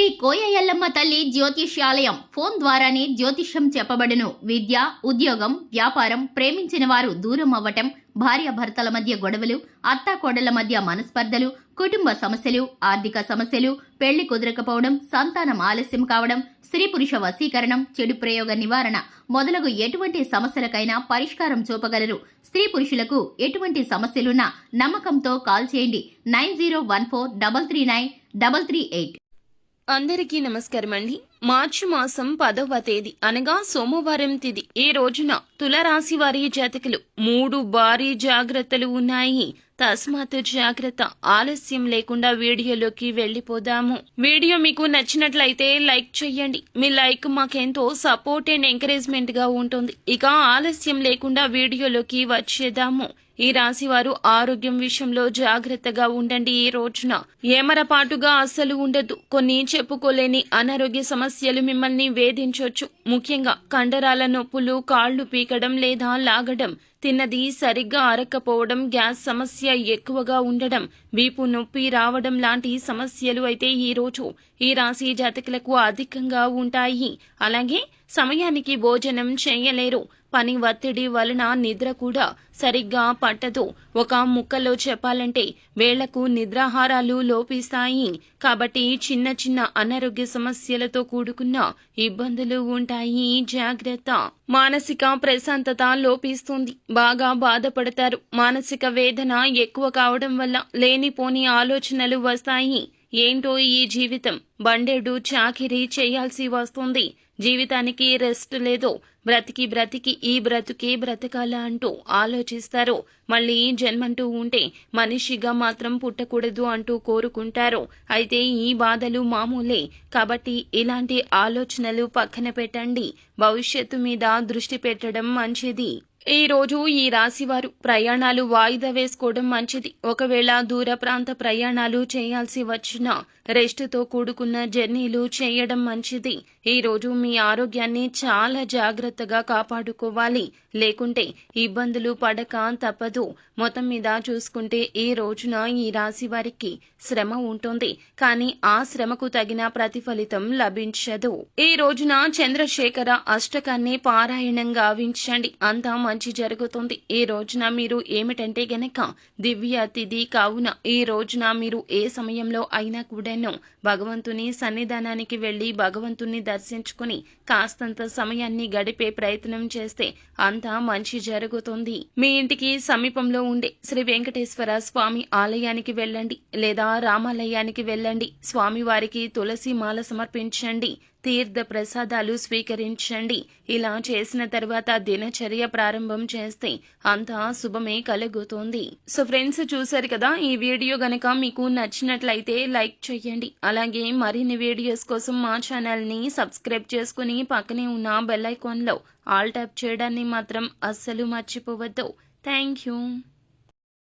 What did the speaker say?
శ్రీ కోయ ఎల్లమ్మ తల్లి జ్యోతిష్యాలయం ఫోన్ ద్వారానే జ్యోతిష్యం చెప్పబడును. విద్య, ఉద్యోగం, వ్యాపారం, ప్రేమించిన వారు దూరం అవ్వటం, భార్యాభర్తల మధ్య గొడవలు, అత్తాకోడళ్ల మధ్య మనస్పర్ధలు, కుటుంబ సమస్యలు, ఆర్థిక సమస్యలు, పెళ్లి కుదరకపోవడం, సంతానం ఆలస్యం కావడం, స్త్రీ పురుష వశీకరణం, చెడు ప్రయోగ నివారణ మొదలగు ఎటువంటి సమస్యలకైనా పరిష్కారం చూపగలరు. స్త్రీ పురుషులకు ఎటువంటి సమస్యలున్నా నమ్మకంతో కాల్ చేయండి. 9014339338. అందరికీ నమస్కారం అండి. మార్చి మాసం 10వ తేదీ అనగా సోమవారం తిథి. ఈ రోజున తులరాశి వారి జాతకులు 3 భారీ జాగ్రత్తలు ఉన్నాయి. తస్మాత్ జాగ్రత్త. ఆలస్యం లేకుండా వీడియోలోకి వెళ్ళిపోదాము. వీడియో మీకు నచ్చినట్లయితే లైక్ చేయండి. మీ లైక్ మాకెంతో సపోర్ట్ అండ్ ఎంకరేజ్మెంట్ గా ఉంటుంది. ఇక ఆలస్యం లేకుండా వీడియోలోకి వచ్చేద్దాము. ఈ రాశి వారు ఆరోగ్యం విషయంలో జాగ్రత్తగా ఉండండి. ఈ రోజున ఏమరపాటుగా అస్సలు ఉండదు. కొన్ని చెప్పుకోలేని అనారోగ్య సమస్యలు మిమ్మల్ని వేధించవచ్చు. ముఖ్యంగా కండరాల నొప్పులు, కాళ్లు పీకడం లేదా లాగడం, తిన్నది సరిగ్గా అరక్కపోవడం, గ్యాస్ సమస్య ఎక్కువగా ఉండడం, వీపు నొప్పి రావడం లాంటి సమస్యలు అయితే ఈ రోజు ఈ రాశి జాతకులకు అధికంగా ఉంటాయి. అలాగే సమయానికి భోజనం చేయలేరు. పని ఒత్తిడి వలన నిద్ర కూడా సరిగ్గా పట్టదు. ఒక ముక్కలో చెప్పాలంటే వేళ్లకు నిద్రాహారాలు లోపిస్తాయి. కాబట్టి చిన్న చిన్న అనారోగ్య సమస్యలతో కూడుకున్న ఇబ్బందులు ఉంటాయి. జాగ్రత్త. మానసిక ప్రశాంతత లోపిస్తుంది. బాగా బాధపడతారు. మానసిక వేదన ఎక్కువ కావడం వల్ల లేనిపోని ఆలోచనలు వస్తాయి. ఏంటో ఈ జీవితం, బండేడు చాకిరీ చేయాల్సి వస్తుంది. జీవితానికి రెస్ట్ లేదు. బ్రతికి బ్రతికి ఈ బ్రతుకే బ్రతకాల అంటూ ఆలోచిస్తారు. మళ్ళీ జన్మంటూ ఉంటే మనిషిగా మాత్రం పుట్టకూడదు అంటూ కోరుకుంటారు. అయితే ఈ బాధలు మామూలే. కాబట్టి ఇలాంటి ఆలోచనలు పక్కన పెట్టండి. భవిష్యత్తు మీద దృష్టి పెట్టడం మంచిది. ఈ రోజు ఈ రాశివారు ప్రయాణాలు వాయిదా వేసుకోవడం మంచిది. ఒకవేళ దూర ప్రాంత ప్రయాణాలు చేయాల్సి వచ్చినా రెస్ట్తో కూడుకున్న జర్నీలు చేయడం మంచిది. ఈ రోజు మీ ఆరోగ్యాన్ని చాలా జాగ్రత్తగా కాపాడుకోవాలి. లేకుంటే ఇబ్బందులు పడక తప్పదు. మొత్తం మీద చూసుకుంటే ఈ రోజున ఈ రాశి వారికి శ్రమ ఉంటుంది. కానీ ఆ శ్రమకు తగిన ప్రతిఫలితం లభించదు. ఈ రోజున చంద్రశేఖర అష్టకాన్ని పారాయణం గావించండి. అంతా మంచి జరుగుతుంది. ఈ రోజున మీరు ఏమిటంటే గనక దివ్య తిథి కావున ఈ రోజున మీరు ఏ సమయంలో అయినా కూడాను భగవంతుని సన్నిధానానికి వెళ్లి భగవంతుని దర్శించుకుని కాస్తంత సమయాన్ని గడిపే ప్రయత్నం చేస్తే అంతా మంచి జరుగుతుంది. మీ ఇంటికి సమీపంలో ఉండే శ్రీ వెంకటేశ్వర స్వామి ఆలయానికి వెళ్ళండి లేదా రామాలయానికి వెళ్ళండి. స్వామివారికి తులసి మాల సమర్పించండి. తీర్థ ప్రసాదాలు స్వీకరించండి. ఇలా చేసిన తర్వాత దినచర్య ప్రారంభం చేస్తే అంతా శుభమే కలుగుతుంది. సో ఫ్రెండ్స్, చూసారు కదా, ఈ వీడియో గనక మీకు నచ్చినట్లయితే లైక్ చేయండి. అలాగే మరిన్ని వీడియోస్ కోసం మా ఛానల్ ని సబ్స్క్రైబ్ చేసుకుని పక్కనే ఉన్న బెల్ ఐకాన్ లో ఆల్ ట్యాప్ చేయడాన్ని మాత్రం అస్సలు మర్చిపోవద్దు. Thank you.